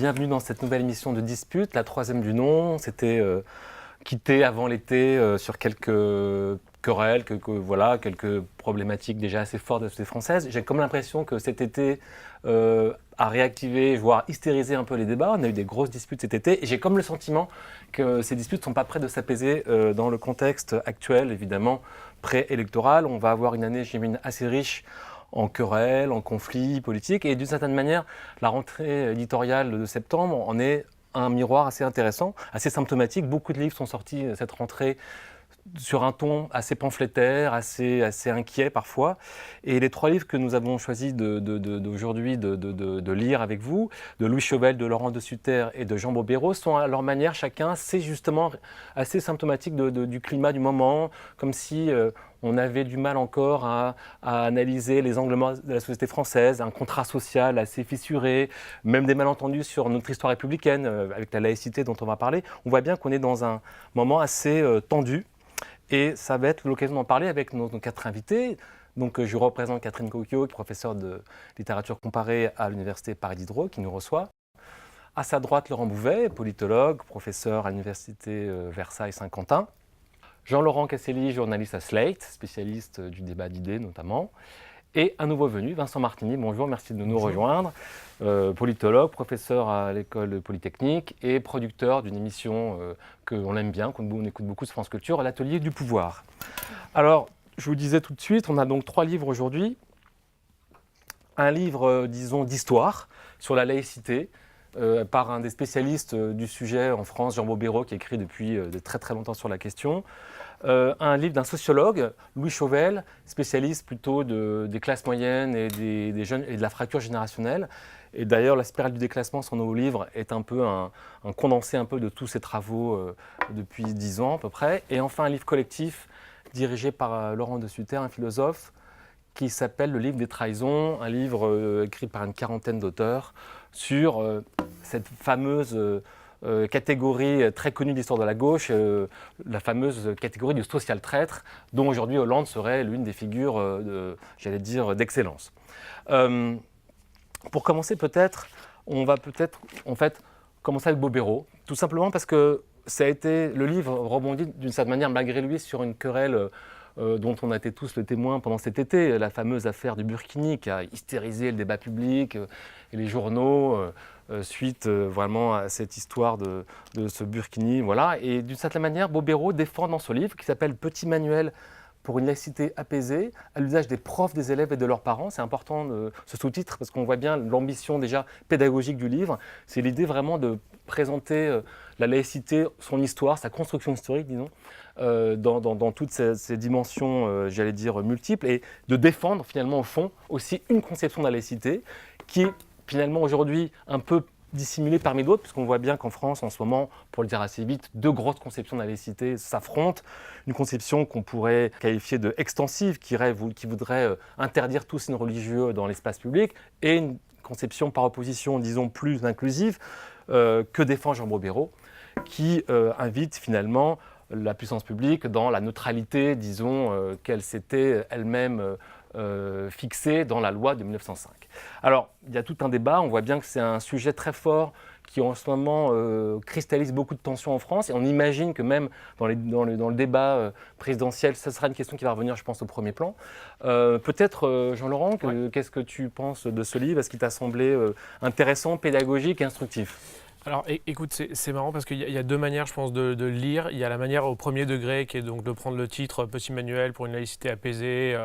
bienvenue dans cette nouvelle émission de Dispute, la troisième du nom. On s'était quitté avant l'été sur quelques querelles, quelques problématiques déjà assez fortes de la société française. J'ai comme l'impression que cet été a réactivé, voire hystérisé un peu les débats. On a eu des grosses disputes cet été et j'ai comme le sentiment que ces disputes ne sont pas prêtes de s'apaiser dans le contexte actuel, évidemment, préélectoral. On va avoir une année, j'imagine, assez riche en querelles, en conflits politiques. Et d'une certaine manière, la rentrée éditoriale de septembre en est un miroir assez intéressant, assez symptomatique. Beaucoup de livres sont sortis cette rentrée sur un ton assez pamphlétaire, assez inquiet parfois. Et les trois livres que nous avons choisi d'aujourd'hui de lire avec vous, de Louis Chauvel, de Laurent de Sutter et de Jean Bobéro, sont à leur manière chacun, c'est justement assez symptomatique du climat du moment, comme si on avait du mal encore à analyser les angles morts de la société française, un contrat social assez fissuré, même des malentendus sur notre histoire républicaine, avec la laïcité dont on va parler. On voit bien qu'on est dans un moment assez tendu. Et ça va être l'occasion d'en parler avec nos quatre invités. Donc, je représente Catherine Cocchio, professeure de littérature comparée à l'Université Paris Diderot, qui nous reçoit. À sa droite, Laurent Bouvet, politologue, professeur à l'Université Versailles-Saint-Quentin. Jean-Laurent Casselli, journaliste à Slate, spécialiste du débat d'idées notamment. Et un nouveau venu, Vincent Martini. Bonjour, merci de nous rejoindre. Politologue, professeur à l'école polytechnique et producteur d'une émission qu'on aime bien, qu'on écoute beaucoup sur France Culture, l'Atelier du pouvoir. Alors, je vous disais tout de suite, on a donc trois livres aujourd'hui. Un livre, disons, d'histoire sur la laïcité, par un des spécialistes du sujet en France, Jean Bobéro, qui écrit depuis de très très longtemps sur la question. Un livre d'un sociologue, Louis Chauvel, spécialiste plutôt des classes moyennes et des jeunes et de la fracture générationnelle. Et d'ailleurs, La spirale du déclassement, son nouveau livre, est un peu un condensé un peu de tous ses travaux depuis 10 ans à peu près. Et enfin, un livre collectif dirigé par Laurent de Sutter, un philosophe, qui s'appelle Le livre des trahisons, un livre écrit par une quarantaine d'auteurs sur cette fameuse catégorie très connue de l'histoire de la gauche, la fameuse catégorie du social traître, dont aujourd'hui Hollande serait l'une des figures, d'excellence. Pour commencer on va en fait commencer avec Bobéro, tout simplement parce que le livre rebondit d'une certaine manière malgré lui sur une querelle dont on a été tous le témoin pendant cet été, la fameuse affaire du Burkini qui a hystérisé le débat public et les journaux suite vraiment à cette histoire de ce Burkini. Voilà. Et d'une certaine manière, Bobéro défend dans ce livre qui s'appelle Petit manuel pour une laïcité apaisée, à l'usage des profs, des élèves et de leurs parents. C'est important ce sous-titre parce qu'on voit bien l'ambition déjà pédagogique du livre. C'est l'idée vraiment de présenter la laïcité, son histoire, sa construction historique, disons, dans toutes ces dimensions, multiples, et de défendre finalement au fond aussi une conception de la laïcité qui est finalement aujourd'hui un peu dissimulée parmi d'autres, puisqu'on voit bien qu'en France, en ce moment, pour le dire assez vite, deux grosses conceptions de la laïcité s'affrontent. Une conception qu'on pourrait qualifier de extensive, qui voudrait interdire tout signe religieux dans l'espace public, et une conception par opposition, disons, plus inclusive, que défend Jean Bobéro, qui invite finalement la puissance publique dans la neutralité, disons, qu'elle s'était elle-même fixée dans la loi de 1905. Alors, il y a tout un débat, on voit bien que c'est un sujet très fort qui en ce moment cristallise beaucoup de tensions en France, et on imagine que même dans le débat présidentiel, ce sera une question qui va revenir, je pense, au premier plan. Peut-être, Jean-Laurent, qu'est-ce que tu penses de ce livre? Est-ce qu'il t'a semblé intéressant, pédagogique et instructif? Alors écoute, c'est marrant parce qu'il y a deux manières, je pense, de lire. Il y a la manière au premier degré qui est donc de prendre le titre Petit manuel pour une laïcité apaisée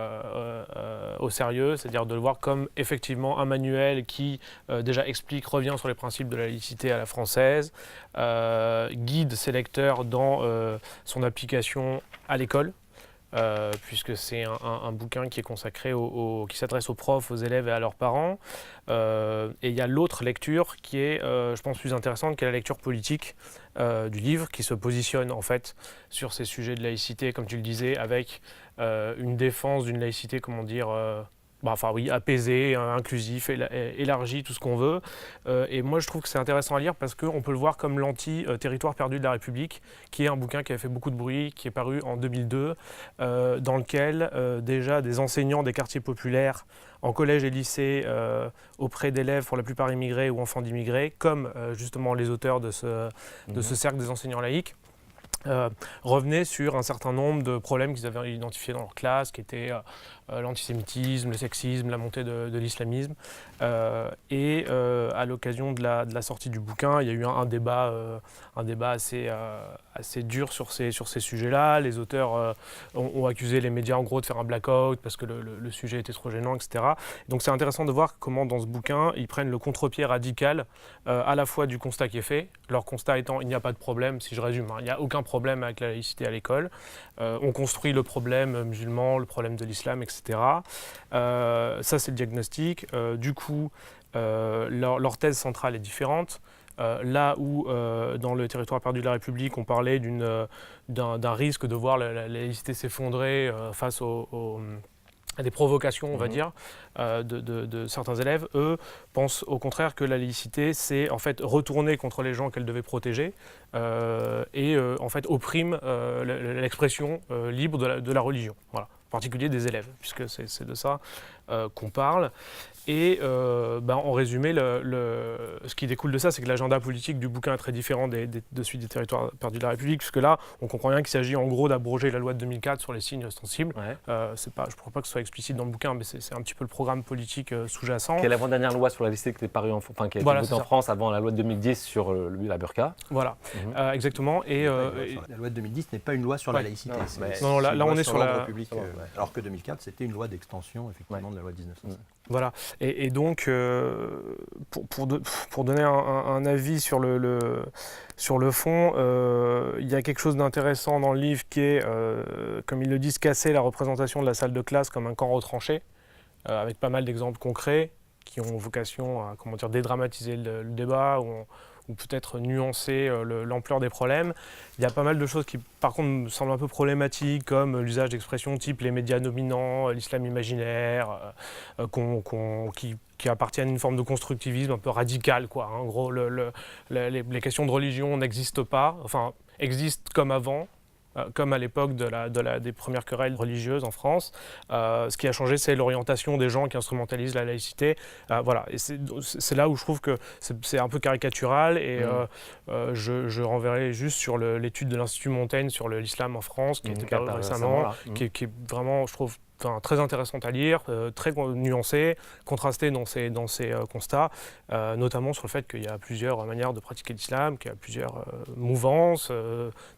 au sérieux, c'est-à-dire de le voir comme effectivement un manuel qui déjà revient sur les principes de la laïcité à la française, guide ses lecteurs dans son application à l'école. Puisque c'est un bouquin qui est consacré qui s'adresse aux profs, aux élèves et à leurs parents. Et il y a l'autre lecture qui est, je pense, plus intéressante, qui est la lecture politique du livre, qui se positionne en fait sur ces sujets de laïcité, comme tu le disais, avec une défense d'une laïcité, apaisé, inclusif, élargi, tout ce qu'on veut. Et moi, je trouve que c'est intéressant à lire parce qu'on peut le voir comme l'anti-territoire perdu de la République, qui est un bouquin qui a fait beaucoup de bruit, qui est paru en 2002, dans lequel déjà des enseignants des quartiers populaires en collège et lycée auprès d'élèves pour la plupart immigrés ou enfants d'immigrés, comme justement les auteurs de ce cercle des enseignants laïcs, revenaient sur un certain nombre de problèmes qu'ils avaient identifiés dans leur classe, qui étaient l'antisémitisme, le sexisme, la montée de l'islamisme. À l'occasion de la sortie du bouquin, il y a eu un débat assez dur sur ces sujets-là. Les auteurs ont accusé les médias en gros de faire un blackout parce que le sujet était trop gênant, etc. Donc c'est intéressant de voir comment dans ce bouquin, ils prennent le contre-pied radical à la fois du constat qui est fait, leur constat étant il n'y a pas de problème, si je résume, il n'y a aucun problème avec la laïcité à l'école. On construit le problème musulman, le problème de l'islam, etc. Ça, c'est le diagnostic. Du coup, leur thèse centrale est différente. Là où, dans le territoire perdu de la République, on parlait d'un risque de voir la laïcité s'effondrer face à des provocations, on va dire, de certains élèves, eux pensent au contraire que la laïcité, c'est en fait retourner contre les gens qu'elle devait protéger et en fait opprime l'expression libre de la religion. Voilà. En particulier des élèves, puisque c'est de ça qu'on parle. Et en résumé, ce qui découle de ça, c'est que l'agenda politique du bouquin est très différent de celui des territoires perdus de la République, puisque là, on comprend bien qu'il s'agit en gros d'abroger la loi de 2004 sur les signes ostensibles. Ouais. Je ne crois pas que ce soit explicite dans le bouquin, mais c'est un petit peu le programme politique sous-jacent. Qui est l'avant-dernière loi sur la laïcité qui qui a été votée en France avant la loi de 2010 sur la burqa. Voilà, exactement. La loi de 2010 n'est pas une loi sur la laïcité. Non, là on est sur la République. Alors que 2004, c'était une loi d'extension effectivement de la loi de 1905. Voilà, et donc pour donner un avis sur le fond, il y a quelque chose d'intéressant dans le livre qui est, comme ils le disent, casser la représentation de la salle de classe comme un camp retranché, avec pas mal d'exemples concrets qui ont vocation à dédramatiser le débat ou peut-être nuancer l'ampleur des problèmes. Il y a pas mal de choses qui, par contre, me semblent un peu problématiques, comme l'usage d'expressions type les médias dominants, l'islam imaginaire, qui appartiennent à une forme de constructivisme un peu radical, quoi. En gros, les questions de religion n'existent pas, enfin, existent comme avant, comme à l'époque des premières querelles religieuses en France. Ce qui a changé, c'est l'orientation des gens qui instrumentalisent la laïcité. Voilà. Et c'est là où je trouve que c'est un peu caricatural. Et je renverrai juste sur l'étude de l'Institut Montaigne sur l'islam en France, qui a été parue récemment, qui est vraiment, je trouve, très intéressante à lire, très nuancée, contrastée dans ses constats, notamment sur le fait qu'il y a plusieurs manières de pratiquer l'islam, qu'il y a plusieurs mouvances,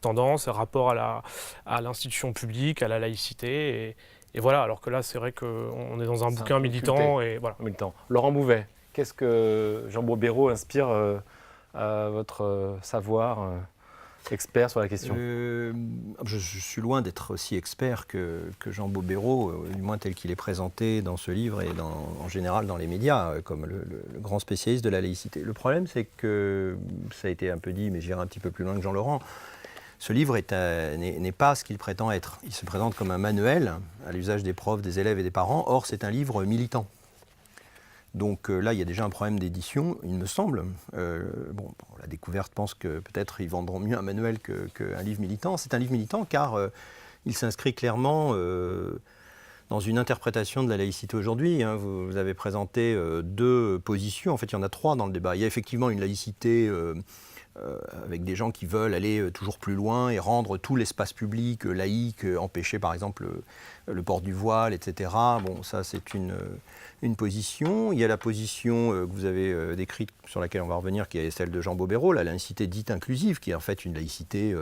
tendances, rapports à l'institution publique, à la laïcité. Et voilà, alors que là, c'est vrai qu'on est dans un bouquin militant. Et voilà. Militant. Laurent Bouvet, qu'est-ce que Jean Bobéro inspire à votre savoir expert sur la question? Je suis loin d'être aussi expert que Jean Bobéro, du moins tel qu'il est présenté dans ce livre et en général dans les médias, comme le grand spécialiste de la laïcité. Le problème, c'est que, ça a été un peu dit, mais j'irai un petit peu plus loin que Jean-Laurent, ce livre n'est pas ce qu'il prétend être. Il se présente comme un manuel à l'usage des profs, des élèves et des parents. Or, c'est un livre militant. Donc là, il y a déjà un problème d'édition, il me semble. La découverte pense que peut-être ils vendront mieux un manuel qu'un livre militant. C'est un livre militant car il s'inscrit clairement dans une interprétation de la laïcité aujourd'hui. Vous avez présenté deux positions, en fait il y en a trois dans le débat. Il y a effectivement une laïcité avec des gens qui veulent aller toujours plus loin et rendre tout l'espace public laïque, empêcher par exemple le port du voile, etc. Bon, ça c'est une position. Il y a la position que vous avez décrite, sur laquelle on va revenir, qui est celle de Jean Bobéro, la laïcité dite inclusive, qui est en fait une laïcité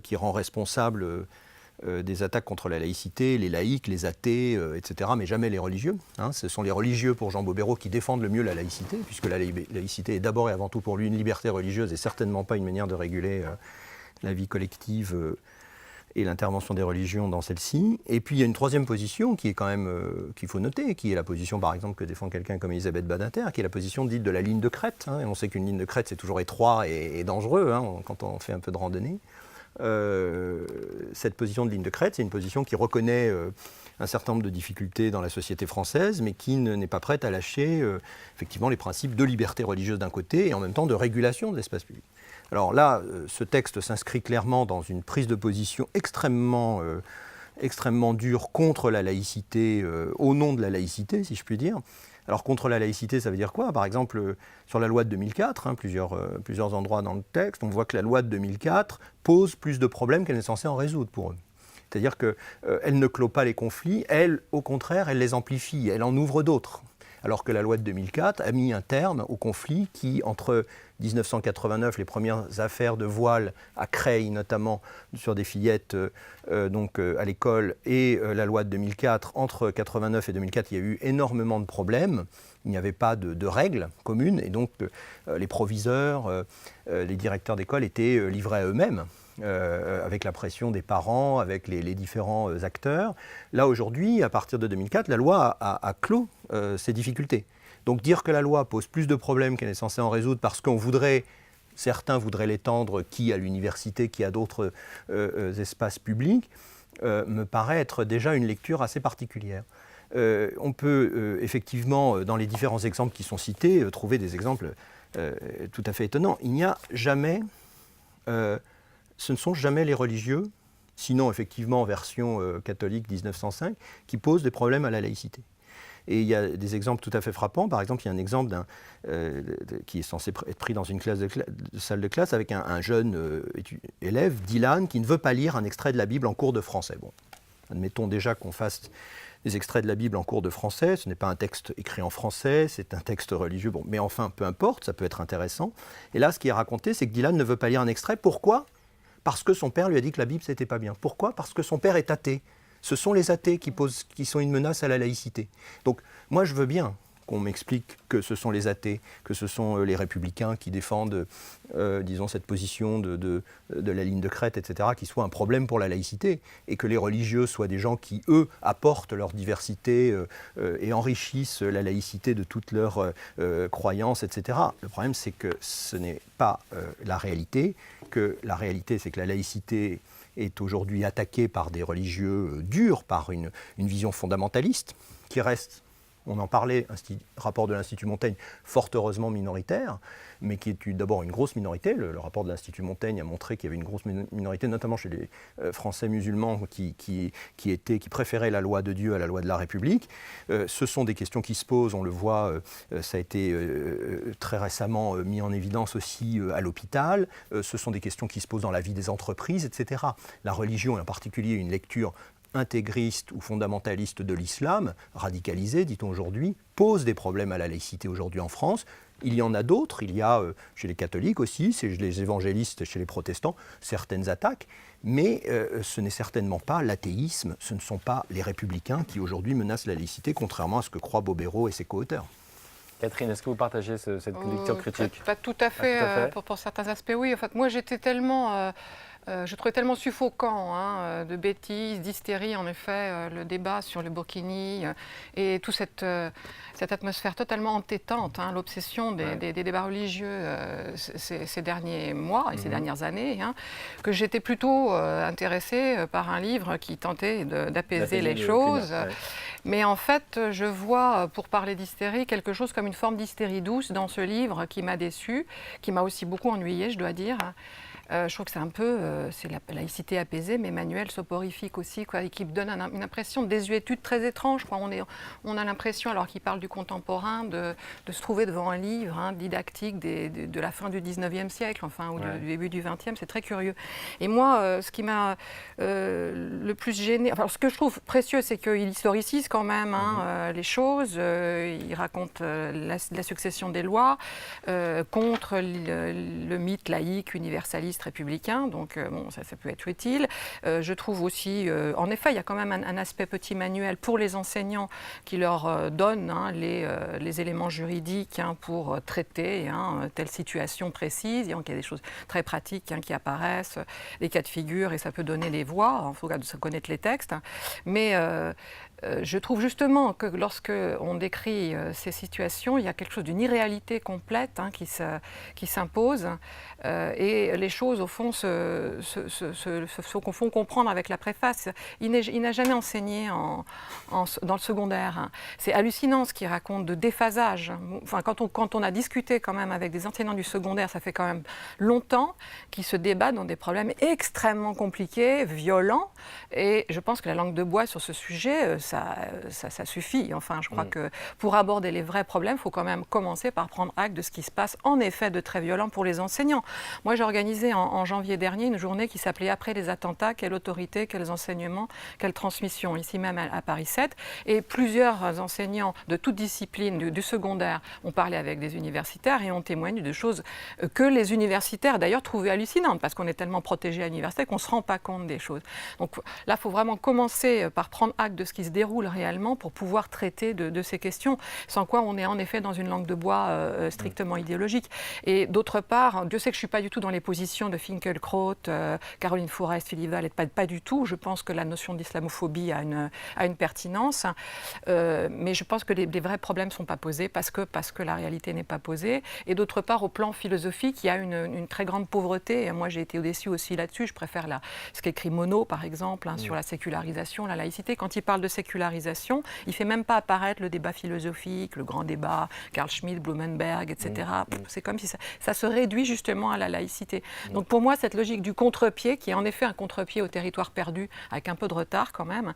qui rend responsable des attaques contre la laïcité, les laïcs, les athées, etc., mais jamais les religieux. Ce sont les religieux, pour Jean Bobéro, qui défendent le mieux la laïcité, puisque la laïcité est d'abord et avant tout pour lui une liberté religieuse et certainement pas une manière de réguler la vie collective et l'intervention des religions dans celle-ci. Et puis il y a une troisième position qui est quand même, qu'il faut noter, qui est la position par exemple que défend quelqu'un comme Elisabeth Badinter, qui est la position dite de la ligne de crête. Et on sait qu'une ligne de crête c'est toujours étroit et dangereux quand on fait un peu de randonnée. Cette position de ligne de crête, c'est une position qui reconnaît un certain nombre de difficultés dans la société française, mais qui n'est pas prête à lâcher effectivement les principes de liberté religieuse d'un côté et en même temps de régulation de l'espace public. Alors là, ce texte s'inscrit clairement dans une prise de position extrêmement dure contre la laïcité, au nom de la laïcité, si je puis dire. Alors contre la laïcité, ça veut dire quoi? Par exemple, sur la loi de 2004, plusieurs endroits dans le texte, on voit que la loi de 2004 pose plus de problèmes qu'elle n'est censée en résoudre pour eux. C'est-à-dire qu'elle ne clôt pas les conflits, elle, au contraire, elle les amplifie, elle en ouvre d'autres. Alors que la loi de 2004 a mis un terme aux conflits qui, entre 1989, les premières affaires de voile à Creil, notamment sur des fillettes à l'école, et la loi de 2004, entre 89 et 2004, il y a eu énormément de problèmes. Il n'y avait pas de règles communes, et donc les proviseurs, les directeurs d'école étaient livrés à eux-mêmes. Avec la pression des parents, avec les différents acteurs. Là, aujourd'hui, à partir de 2004, la loi a clos ces difficultés. Donc dire que la loi pose plus de problèmes qu'elle est censée en résoudre parce qu'on voudrait, certains voudraient l'étendre, qui à l'université, qui à d'autres espaces publics, me paraît être déjà une lecture assez particulière. On peut effectivement, dans les différents exemples qui sont cités, trouver des exemples tout à fait étonnants. Il n'y a jamais... ce ne sont jamais les religieux, sinon effectivement en version catholique 1905, qui posent des problèmes à la laïcité. Et il y a des exemples tout à fait frappants. Par exemple, il y a un exemple qui est censé être pris dans une salle de classe avec un jeune élève, Dylan, qui ne veut pas lire un extrait de la Bible en cours de français. Bon, admettons déjà qu'on fasse des extraits de la Bible en cours de français. Ce n'est pas un texte écrit en français, c'est un texte religieux. Bon, mais enfin, peu importe, ça peut être intéressant. Et là, ce qui est raconté, c'est que Dylan ne veut pas lire un extrait. Pourquoi ? Parce que son père lui a dit que la Bible, c'était pas bien. Pourquoi ? Parce que son père est athée. Ce sont les athées qui sont une menace à la laïcité. Donc, moi, je veux bien qu'on m'explique que ce sont les athées, que ce sont les républicains qui défendent, disons, cette position de la ligne de crête, etc., qui soit un problème pour la laïcité, et que les religieux soient des gens qui, eux, apportent leur diversité et enrichissent la laïcité de toutes leurs croyances, etc. Le problème, c'est que ce n'est pas la réalité, que la réalité, c'est que la laïcité est aujourd'hui attaquée par des religieux durs, par une vision fondamentaliste, qui reste, on en parlait, rapport de l'Institut Montaigne, fort heureusement minoritaire, mais qui est d'abord une grosse minorité. Le rapport de l'Institut Montaigne a montré qu'il y avait une grosse minorité, notamment chez les Français musulmans, qui préféraient la loi de Dieu à la loi de la République. Ce sont des questions qui se posent, on le voit, ça a été très récemment mis en évidence aussi à l'hôpital. Ce sont des questions qui se posent dans la vie des entreprises, etc. La religion, et en particulier une lecture intégriste ou fondamentaliste de l'islam, radicalisé, dit-on aujourd'hui, pose des problèmes à la laïcité aujourd'hui en France. Il y en a d'autres, il y a chez les catholiques aussi, chez les évangélistes, chez les protestants, certaines attaques, mais ce n'est certainement pas l'athéisme, ce ne sont pas les républicains qui aujourd'hui menacent la laïcité, contrairement à ce que croient Bobéro et ses co-auteurs. Catherine, est-ce que vous partagez cette lecture critique ? Pas tout à fait, pour certains aspects, oui. En fait, moi, j'étais tellement... je trouvais tellement suffocant de bêtises, d'hystérie, en effet, le débat sur le burkini et toute cette atmosphère totalement entêtante, l'obsession des débats religieux ces derniers mois et ces dernières années, que j'étais plutôt intéressée par un livre qui tentait d'apaiser les choses. Mais en fait, je vois, pour parler d'hystérie, quelque chose comme une forme d'hystérie douce dans ce livre qui m'a déçue, qui m'a aussi beaucoup ennuyée, je dois dire. Je trouve que c'est un peu, c'est la laïcité apaisée, mais manuel soporifique aussi, quoi, et qui donne une impression de désuétude très étrange, quoi. On a l'impression, alors qu'il parle du contemporain, de se trouver devant un livre didactique de la fin du 19e siècle, enfin, ou du début du 20e, c'est très curieux. Et moi, ce qui m'a le plus gêné, enfin, ce que je trouve précieux, c'est qu'il historicise quand même les choses, il raconte la succession des lois contre le mythe laïque, universaliste, républicain, donc bon, ça peut être utile. Je trouve aussi, en effet, il y a quand même un aspect petit manuel pour les enseignants qui leur donne les éléments juridiques pour traiter telle situation précise. Donc il y a des choses très pratiques qui apparaissent, des cas de figure, et ça peut donner les voies, il faut connaître les textes. Mais je trouve justement que lorsque on décrit ces situations, il y a quelque chose d'une irréalité complète qui s'impose et les choses au fond se font comprendre avec la préface. Il n'a jamais enseigné dans le secondaire. C'est hallucinant ce qu'il raconte de déphasage. Enfin, quand on a discuté quand même avec des enseignants du secondaire, ça fait quand même longtemps qu'ils se débattent dans des problèmes extrêmement compliqués, violents, et je pense que la langue de bois sur ce sujet, ça suffit. Enfin, je crois que pour aborder les vrais problèmes, il faut quand même commencer par prendre acte de ce qui se passe en effet de très violent pour les enseignants. Moi, j'ai organisé en janvier dernier une journée qui s'appelait « Après les attentats, quelle autorité, quels enseignements, quelle transmission ?» ici même à Paris 7, et plusieurs enseignants de toute discipline du secondaire ont parlé avec des universitaires et ont témoigné de choses que les universitaires d'ailleurs trouvaient hallucinantes, parce qu'on est tellement protégé à l'université qu'on ne se rend pas compte des choses. Donc là, il faut vraiment commencer par prendre acte de ce qui se déroule réellement pour pouvoir traiter de ces questions, sans quoi on est en effet dans une langue de bois strictement idéologique. Et d'autre part, Dieu sait que je ne suis pas du tout dans les positions de Finkielkraut, Caroline Forest, Philippe Val, pas du tout. Je pense que la notion d'islamophobie a une pertinence, mais je pense que les vrais problèmes ne sont pas posés parce que la réalité n'est pas posée. Et d'autre part, au plan philosophique, il y a une très grande pauvreté. Et moi, j'ai été déçue aussi là-dessus. Je préfère ce qu'écrit Monod, par exemple, sur la sécularisation, la laïcité. Quand il parle de sécularisation, il ne fait même pas apparaître le débat philosophique, le grand débat, Carl Schmitt, Blumenberg, etc. C'est comme si ça se réduit justement à la laïcité. Donc pour moi, cette logique du contre-pied, qui est en effet un contre-pied au territoire perdu, avec un peu de retard quand même,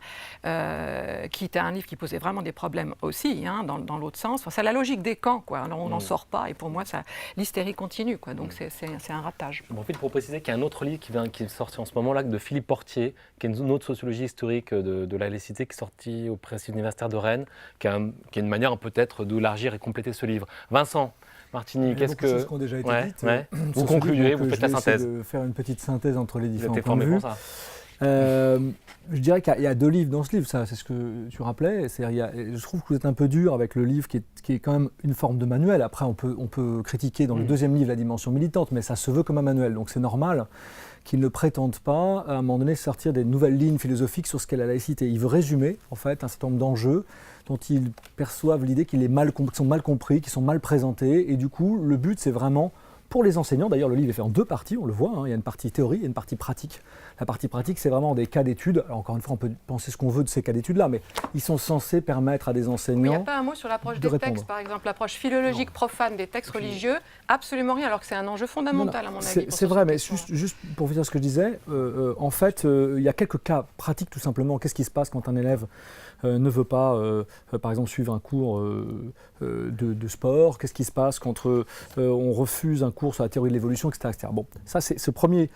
qui était un livre qui posait vraiment des problèmes aussi, dans l'autre sens. Enfin, c'est la logique des camps, quoi. Alors, on n'en sort pas, et pour moi, l'hystérie continue, quoi. Donc c'est un ratage. Je profite pour préciser qu'il y a un autre livre qui est sorti en ce moment-là, de Philippe Portier, qui est une autre sociologie historique de la laïcité, qui est sorti au Presse universitaire de Rennes, qui est une manière peut-être d'élargir et compléter ce livre. Vincent Martini, qu'est-ce que... Il y a beaucoup de choses qui ont déjà été dites. Vous concluez, vous faites la synthèse. Je vais faire une petite synthèse entre les différents points points de de vue. Je dirais qu'il y a deux livres dans ce livre, ça c'est ce que tu rappelais. Je trouve que vous êtes un peu dur avec le livre qui est quand même une forme de manuel. Après, on peut critiquer dans le deuxième livre la dimension militante, mais ça se veut comme un manuel, donc c'est normal qu'il ne prétende pas, à un moment donné, sortir des nouvelles lignes philosophiques sur ce qu'est la laïcité. Il veut résumer, en fait, un certain nombre d'enjeux dont ils perçoivent l'idée qu'ils sont mal compris, qu'ils sont mal présentés, et du coup, le but, c'est vraiment, pour les enseignants, d'ailleurs le livre est fait en deux parties, on le voit, il y a une partie théorie et une partie pratique. La partie pratique, c'est vraiment des cas d'études. Alors encore une fois, on peut penser ce qu'on veut de ces cas d'études-là, mais ils sont censés permettre à des enseignants. Il n'y a pas un mot sur l'approche des textes, par exemple, l'approche philologique profane des textes religieux, absolument rien, alors que c'est un enjeu fondamental à mon avis. C'est vrai, mais juste pour vous dire ce que je disais, en fait, il y a quelques cas pratiques tout simplement. Qu'est-ce qui se passe quand un élève ne veut pas, par exemple, suivre un cours de sport? Qu'est-ce qui se passe quand on refuse un cours sur la théorie de l'évolution, etc., etc. Bon, ça, c'est ce premier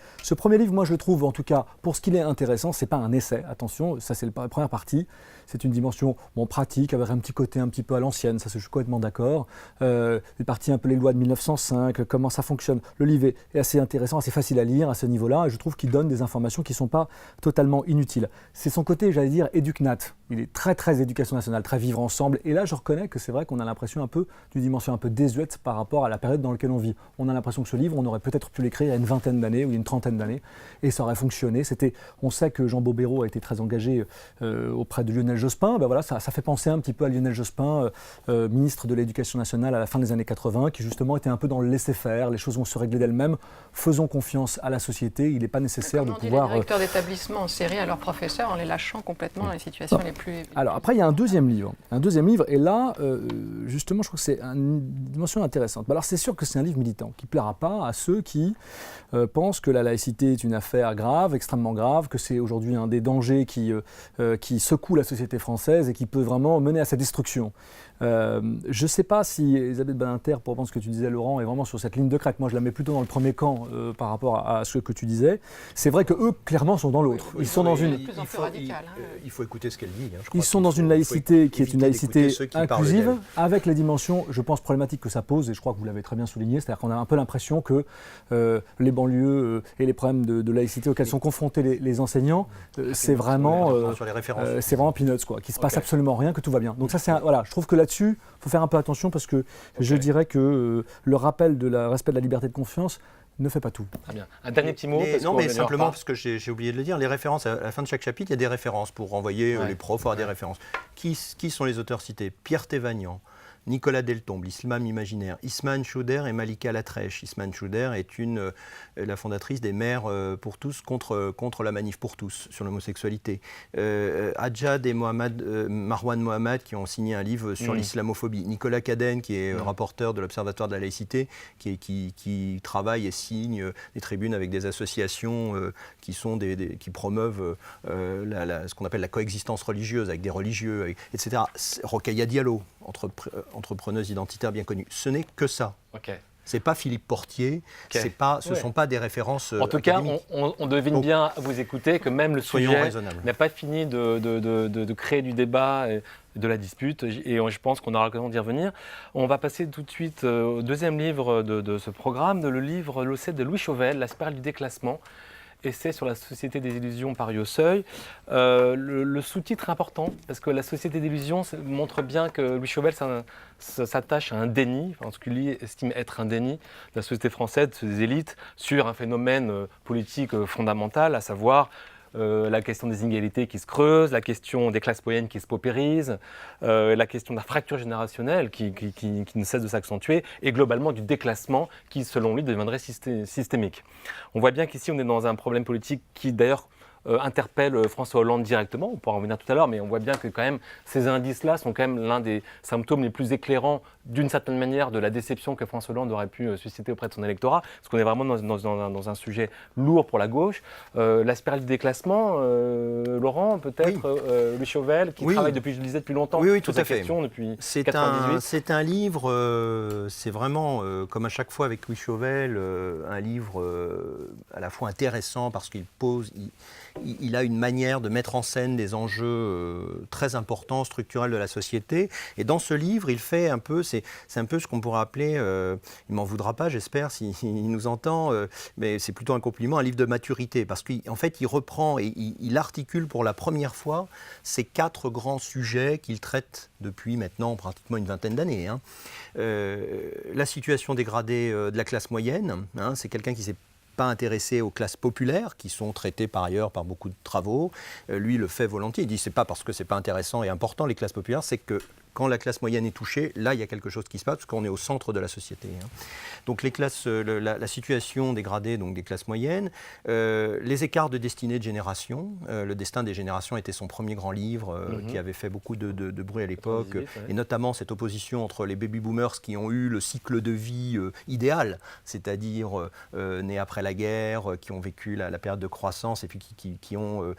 livre, moi je le trouve, en tout cas, pour ce qu'il est intéressant, c'est pas un essai, attention, ça c'est la première partie, c'est une dimension pratique, avec un petit côté un petit peu à l'ancienne, ça je suis complètement d'accord, une partie un peu les lois de 1905, comment ça fonctionne. Le livre est assez intéressant, assez facile à lire à ce niveau-là, et je trouve qu'il donne des informations qui ne sont pas totalement inutiles. C'est son côté, j'allais dire, éducnat. Il est très très éducation nationale, très vivre ensemble, et là je reconnais que c'est vrai qu'on a l'impression un peu d'une dimension un peu désuète par rapport à la période dans laquelle on vit. On a l'impression que ce livre, on aurait peut-être pu l'écrire il y a une vingtaine d'années ou une trentaine d'années, et ça aurait fonctionné. On sait que Jean Bobéro a été très engagé auprès de Lionel Jospin. Ben voilà, ça fait penser un petit peu à Lionel Jospin, ministre de l'Éducation nationale à la fin des années 80, qui justement était un peu dans le laisser-faire, les choses vont se régler d'elles-mêmes, faisons confiance à la société, il n'est pas nécessaire de pouvoir... Les directeurs d'établissement en série à leurs professeurs en les lâchant complètement dans les situations les plus... Alors après, il y a un deuxième livre, et là, justement, je trouve que c'est une dimension intéressante. Alors c'est sûr que c'est un livre militant, qui ne plaira pas à ceux qui pensent que la laïcité est une affaire grave, extrêmement grave, que c'est aujourd'hui un des dangers qui secoue la société française et qui peut vraiment mener à sa destruction. Je ne sais pas si Elisabeth Badinter, pour reprendre ce que tu disais Laurent, est vraiment sur cette ligne de crête. Moi je la mets plutôt dans le premier camp par rapport à ce que tu disais. C'est vrai qu'eux, clairement, sont dans l'autre. Ils sont dans une... Il faut écouter ce qu'elle dit. Ils sont dans une laïcité qui est une laïcité inclusive, avec les dimensions, je pense, problématiques que ça pose, et je crois que vous l'avez très bien souligné, c'est-à-dire qu'on a un peu l'impression que les banlieues et les problèmes de laïcité auxquels sont confrontés les enseignants, c'est vraiment peanuts, quoi, qu'il ne se passe absolument rien, que tout va bien. Donc ça, voilà, je trouve que là-dessus, il faut faire un peu attention parce que je dirais que le rappel de la respect de la liberté de conscience ne fait pas tout. Très bien. Un dernier petit mot. Non, mais simplement, parce que j'ai oublié de le dire, les références, à la fin de chaque chapitre, il y a des références pour renvoyer les profs à des références. Qui sont les auteurs cités? Pierre Thévagnan, Nicolas Deltombe, l'islam imaginaire, Isman Chouder et Malika Latrèche. Isman Chouder est la fondatrice des Mères pour tous contre la manif pour tous sur l'homosexualité. Adjad et Marwan Mohamed qui ont signé un livre sur l'islamophobie. Nicolas Cadenne qui est rapporteur de l'Observatoire de la laïcité qui travaille et signe des tribunes avec des associations qui promeuvent ce qu'on appelle la coexistence religieuse avec des religieux, etc. Rokhaya Diallo, entrepreneuse identitaire bien connue. Ce n'est que ça. Okay. C'est pas Philippe Portier, ce ne sont pas des références En tout cas, on devine bien à vous écouter que même le sujet n'a pas fini de créer du débat et de la dispute, et je pense qu'on aura l'occasion d'y revenir. On va passer tout de suite au deuxième livre de ce programme, le livre L'Océan de Louis Chauvel, La spirale du déclassement. Essai sur la société des illusions paru au Seuil. Le sous-titre est important parce que la société des illusions montre bien que Louis Chauvel s'attache à un déni, ce qu'il lui estime être un déni de la société française, des élites, sur un phénomène politique fondamental, à savoir la question des inégalités qui se creusent, la question des classes moyennes qui se paupérisent, la question de la fracture générationnelle qui ne cesse de s'accentuer et globalement du déclassement qui, selon lui, deviendrait systémique. On voit bien qu'ici, on est dans un problème politique qui, d'ailleurs, interpelle François Hollande directement, on pourra en revenir tout à l'heure, mais on voit bien que quand même ces indices-là sont quand même l'un des symptômes les plus éclairants d'une certaine manière de la déception que François Hollande aurait pu susciter auprès de son électorat, parce qu'on est vraiment dans un sujet lourd pour la gauche. La spirale du déclassement, Laurent, peut-être, Louis Chauvel, qui travaille depuis, je le disais, depuis longtemps sur cette question, depuis 1998. C'est un livre, c'est vraiment, comme à chaque fois avec Louis Chauvel, un livre à la fois intéressant parce qu'il il a une manière de mettre en scène des enjeux très importants, structurels de la société. Et dans ce livre, il fait un peu, c'est un peu ce qu'on pourrait appeler, il ne m'en voudra pas, j'espère, s'il nous entend, mais c'est plutôt un compliment, un livre de maturité. Parce qu'en fait, il reprend et il articule pour la première fois ces 4 grands sujets qu'il traite depuis maintenant pratiquement une vingtaine d'années. La situation dégradée de la classe moyenne, c'est quelqu'un qui s'est pas intéressé aux classes populaires, qui sont traitées par ailleurs par beaucoup de travaux. Lui, il le fait volontiers. Il dit, c'est pas parce que c'est pas intéressant et important, les classes populaires, c'est que quand la classe moyenne est touchée, là, il y a quelque chose qui se passe, parce qu'on est au centre de la société. Donc les classes, la situation dégradée donc des classes moyennes, les écarts de destinée de génération. Le destin des générations était son premier grand livre, qui avait fait beaucoup de bruit à l'époque, et notamment cette opposition entre les baby-boomers qui ont eu le cycle de vie idéal, c'est-à-dire nés après la guerre, qui ont vécu la période de croissance, et puis qui n'ont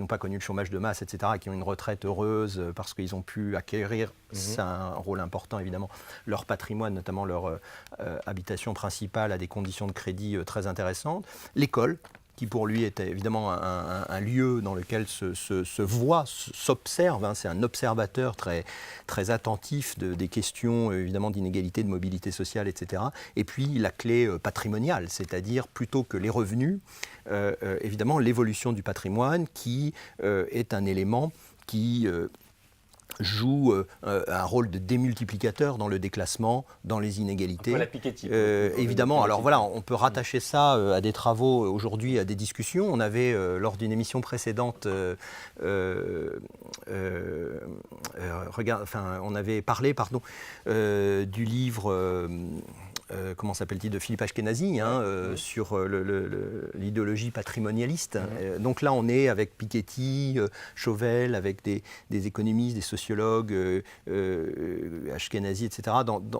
pas connu le chômage de masse, etc., qui ont une retraite heureuse parce qu'ils ont pu acquérir, c'est un rôle important évidemment, leur patrimoine, notamment leur habitation principale à des conditions de crédit très intéressantes. L'école, qui pour lui était évidemment un lieu dans lequel se voit, s'observe. C'est un observateur très, très attentif des questions évidemment d'inégalité, de mobilité sociale, etc. Et puis la clé patrimoniale, c'est-à-dire plutôt que les revenus, évidemment l'évolution du patrimoine qui est un élément qui joue un rôle de démultiplicateur dans le déclassement, dans les inégalités. Un peu la Piketty. Évidemment, alors voilà, on peut rattacher ça à des travaux aujourd'hui, à des discussions. On avait, lors d'une émission précédente, on avait parlé du livre... comment s'appelle-t-il, de Philippe Ashkenazi, sur l'idéologie patrimonialiste. Donc là, on est avec Piketty, Chauvel, avec des économistes, des sociologues, Ashkenazi, etc.,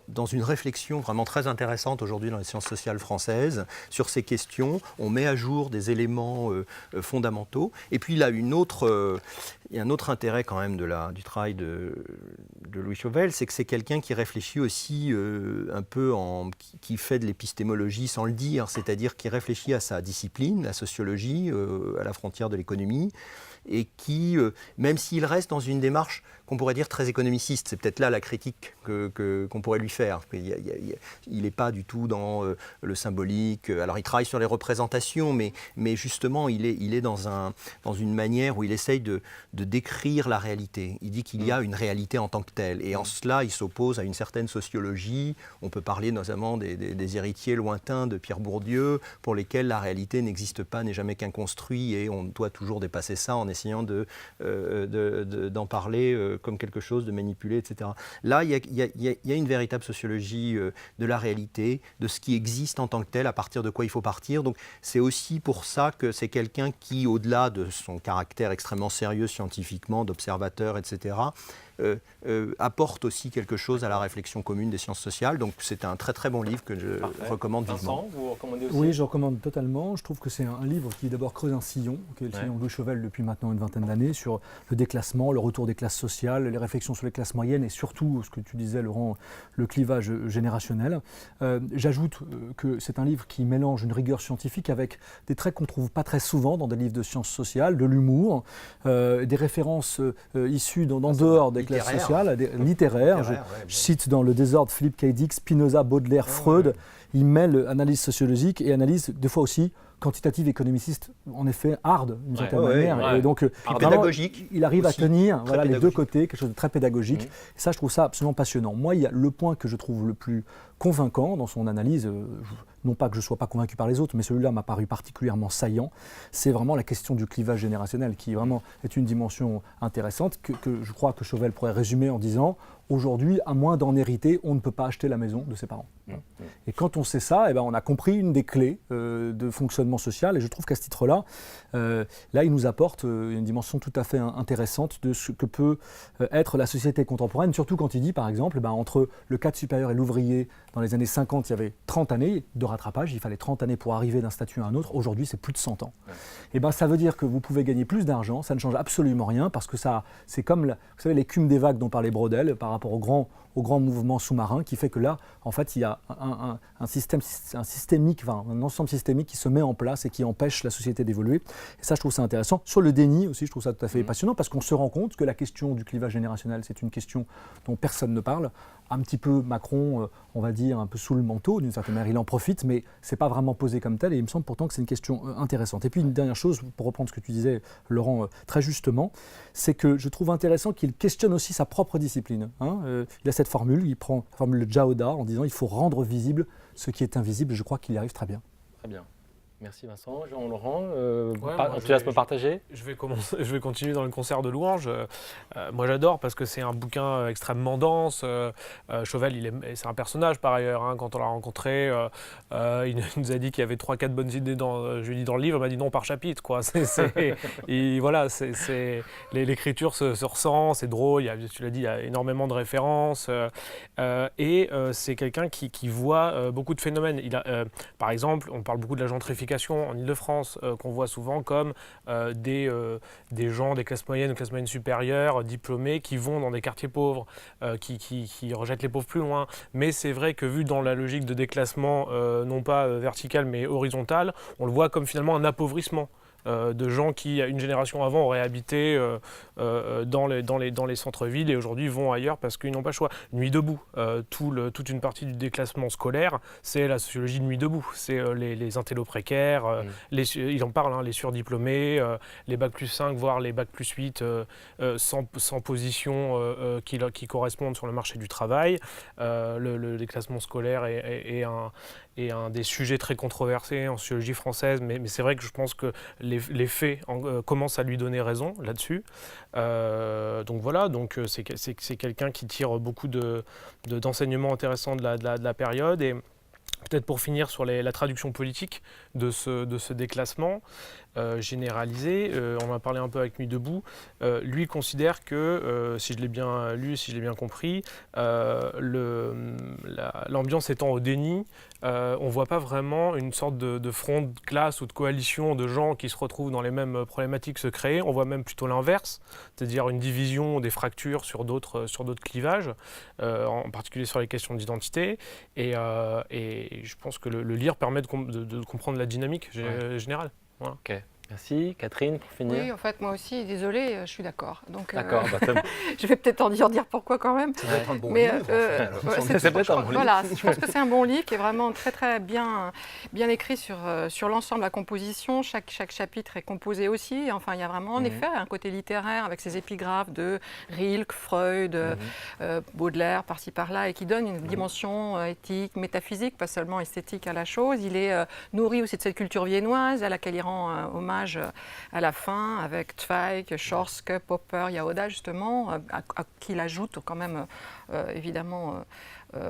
dans une réflexion vraiment très intéressante aujourd'hui dans les sciences sociales françaises sur ces questions. On met à jour des éléments fondamentaux. Et puis, il y a un autre intérêt quand même du travail de Louis Chauvel, c'est que c'est quelqu'un qui réfléchit aussi un peu qui fait de l'épistémologie sans le dire, c'est-à-dire qui réfléchit à sa discipline, la sociologie, à la frontière de l'économie, et qui, même s'il reste dans une démarche qu'on pourrait dire très économiciste, c'est peut-être là la critique qu'on pourrait lui faire. Il n'est pas du tout dans le symbolique. Alors il travaille sur les représentations, mais justement il est dans une manière où il essaye de décrire la réalité. Il dit qu'il y a une réalité en tant que telle. Et en cela, il s'oppose à une certaine sociologie. On peut parler notamment des héritiers lointains de Pierre Bourdieu, pour lesquels la réalité n'existe pas, n'est jamais qu'un construit, et on doit toujours dépasser ça en essayant d'en parler comme quelque chose de manipulé, etc. Là, il y a une véritable sociologie de la réalité, de ce qui existe en tant que tel, à partir de quoi il faut partir. Donc c'est aussi pour ça que c'est quelqu'un qui, au-delà de son caractère extrêmement sérieux scientifiquement, d'observateur, etc., apporte aussi quelque chose à la réflexion commune des sciences sociales. Donc c'est un très très bon livre que je recommande vivement. Vincent, vous recommandez aussi? Oui, je recommande totalement. Je trouve que c'est un livre qui d'abord creuse un sillon, qui est le sillon de Louis Chauvel depuis maintenant une vingtaine d'années, sur le déclassement, le retour des classes sociales, les réflexions sur les classes moyennes et surtout, ce que tu disais Laurent, le clivage générationnel. J'ajoute que c'est un livre qui mélange une rigueur scientifique avec des traits qu'on ne trouve pas très souvent dans des livres de sciences sociales, de l'humour, des références issues en dehors des classes sociales, littéraires. Je cite dans Le désordre Philippe K. Dick, Spinoza, Baudelaire, Freud. Il mêle analyse sociologique et analyse, des fois aussi, quantitative économiciste, en effet, hard, d'une certaine manière. Et donc, pédagogique. Il arrive aussi, à tenir les deux côtés, quelque chose de très pédagogique. Et ça, je trouve ça absolument passionnant. Moi, il y a le point que je trouve le plus convaincant dans son analyse, non pas que je ne sois pas convaincu par les autres, mais celui-là m'a paru particulièrement saillant, c'est vraiment la question du clivage générationnel, qui vraiment est une dimension intéressante, que je crois que Chauvel pourrait résumer en disant « Aujourd'hui, à moins d'en hériter, on ne peut pas acheter la maison de ses parents. » Et quand on sait ça, on a compris une des clés de fonctionnement social, et je trouve qu'à ce titre-là, là, il nous apporte une dimension tout à fait intéressante de ce que peut être la société contemporaine, surtout quand il dit, par exemple, entre le cadre supérieur et l'ouvrier, dans les années 50, il y avait 30 années de rattrapage, il fallait 30 années pour arriver d'un statut à un autre, aujourd'hui c'est plus de 100 ans. Et ça veut dire que vous pouvez gagner plus d'argent, ça ne change absolument rien, parce que c'est comme, vous savez, l'écume des vagues dont parlait Brodel, par rapport au grand mouvement sous-marin, qui fait que là, en fait, il y a un ensemble systémique qui se met en place et qui empêche la société d'évoluer. Et ça, je trouve ça intéressant. Sur le déni aussi, je trouve ça tout à fait passionnant, parce qu'on se rend compte que la question du clivage générationnel, c'est une question dont personne ne parle. Un petit peu Macron, on va dire, un peu sous le manteau, d'une certaine manière, il en profite, mais ce n'est pas vraiment posé comme tel, et il me semble pourtant que c'est une question intéressante. Et puis une dernière chose, pour reprendre ce que tu disais, Laurent, très justement, c'est que je trouve intéressant qu'il questionne aussi sa propre discipline. Il a cette formule, il prend la formule de Jaoda en disant « il faut rendre visible ce qui est invisible », et je crois qu'il y arrive très bien. Très bien. Merci Vincent. Jean-Laurent, tu laisses me partager? Je vais continuer dans le concert de louanges. Moi j'adore parce que c'est un bouquin extrêmement dense. Chauvel, c'est un personnage par ailleurs. Quand on l'a rencontré, il nous a dit qu'il y avait 3-4 bonnes idées je lui ai dit dans le livre, il m'a dit non par chapitre. L'écriture se ressent, c'est drôle, tu l'as dit, il y a énormément de références. Et c'est quelqu'un qui voit beaucoup de phénomènes. Par exemple, on parle beaucoup de la gentrification en Ile-de-France, qu'on voit souvent comme des gens des classes moyennes supérieures, diplômés, qui vont dans des quartiers pauvres, qui rejettent les pauvres plus loin. Mais c'est vrai que vu dans la logique de déclassement, non pas verticale mais horizontale, on le voit comme finalement un appauvrissement. De gens qui, une génération avant, auraient habité dans les centres-villes et aujourd'hui vont ailleurs parce qu'ils n'ont pas le choix. Nuit debout, toute une partie du déclassement scolaire, c'est la sociologie de Nuit debout. C'est les intellos précaires, ils en parlent, les surdiplômés, les bac plus 5, voire les bac plus 8, sans position qui correspondent sur le marché du travail. Le déclassement scolaire est un des sujets très controversés en sociologie française, mais c'est vrai que je pense que les faits commencent à lui donner raison là-dessus. Donc voilà, c'est quelqu'un qui tire beaucoup d'enseignements intéressants de la période. Et peut-être pour finir sur la traduction politique de ce déclassement généralisé, on en a parlé un peu avec Nuit debout, lui considère que, si je l'ai bien lu, si je l'ai bien compris, l'ambiance étant au déni, on ne voit pas vraiment une sorte de front de classe ou de coalition de gens qui se retrouvent dans les mêmes problématiques se créer, on voit même plutôt l'inverse, c'est-à-dire une division, des fractures sur d'autres clivages, en particulier sur les questions d'identité, et je pense que le lire permet de comprendre la dynamique générale. Voilà. Ok. Merci. Catherine, pour finir. Oui, en fait, moi aussi, désolée, je suis d'accord. Donc, D'accord, je vais peut-être en dire pourquoi quand même. Ça doit être un bon Mais, livre, en fait, alors. c'est peut-être un bon livre. Voilà, je pense que c'est un bon livre qui est vraiment très très bien écrit sur l'ensemble de la composition. Chaque chapitre est composé aussi. Enfin, il y a vraiment en effet un côté littéraire avec ses épigraphes de Rilke, Freud, Baudelaire, par-ci par-là, et qui donne une dimension éthique, métaphysique, pas seulement esthétique à la chose. Il est nourri aussi de cette culture viennoise à laquelle il rend hommage à la fin avec Zweig, Schorske, Popper, Jahoda justement, à qui il ajoute quand même évidemment